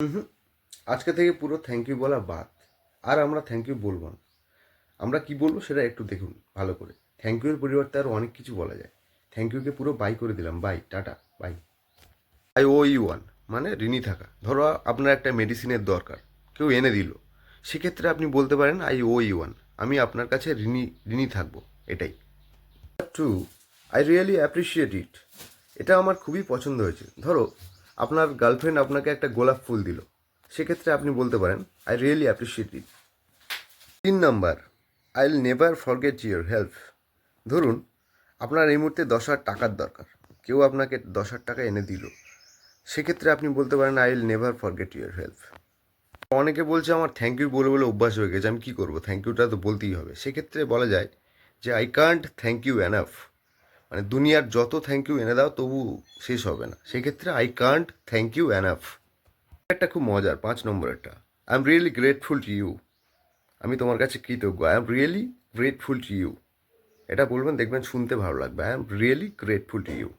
হুম। আজকে থেকে পুরো থ্যাংক ইউ বলা বাদ। আর আমরা থ্যাংক ইউ বলবো না। আমরা কি বলবো সেটা একটু দেখুন ভালো করে। থ্যাংক ইউর পরিবর্তে আরও অনেক কিছু বলা যায়। থ্যাংক ইউকে পুরো বাই করে দিলাম, bye, tata, bye. I O U one মানে ঋণী থাকা। ধরো আপনার একটা মেডিসিনের দরকার, কেউ এনে দিল, সেক্ষেত্রে আপনি বলতে পারেন আই ও ইউ ওয়ান, আমি আপনার কাছে ঋণী ঋণী থাকবো, এটাই। Too, I really appreciate it, এটা আমার খুবই পছন্দ হয়েছে। ধরো আপনার গার্লফ্রেন্ড আপনাকে একটা গোলাপ ফুল দিল, সেক্ষেত্রে আপনি বলতে পারেন I really appreciate it. 3 number, I will never forget your help. ধরুন আপনার এই মুহূর্তে 10,000 টাকার দরকার, কেউ আপনাকে 10,000 টাকা এনে দিল, সেক্ষেত্রে আপনি বলতে পারেন I will never forget your help. অনেকে বলছে আমার থ্যাংক ইউ বলে বলে অভ্যাস হয়ে গেছে, আমি কী করবো, থ্যাংক ইউটা তো বলতেই হবে। সেক্ষেত্রে বলা যায় যে I can't thank you enough, মানে দুনিয়ার যত থ্যাংক ইউ এনে দাও তবু শেষ হবে না, সেক্ষেত্রে I can't thank you enough. একটা খুব মজার 5 নম্বরেরটা, I am really grateful to you, আমি তোমার কাছে কৃতজ্ঞ, I am really grateful to you. এটা বলবেন, দেখবেন শুনতে ভালো লাগবে, I am really grateful to you.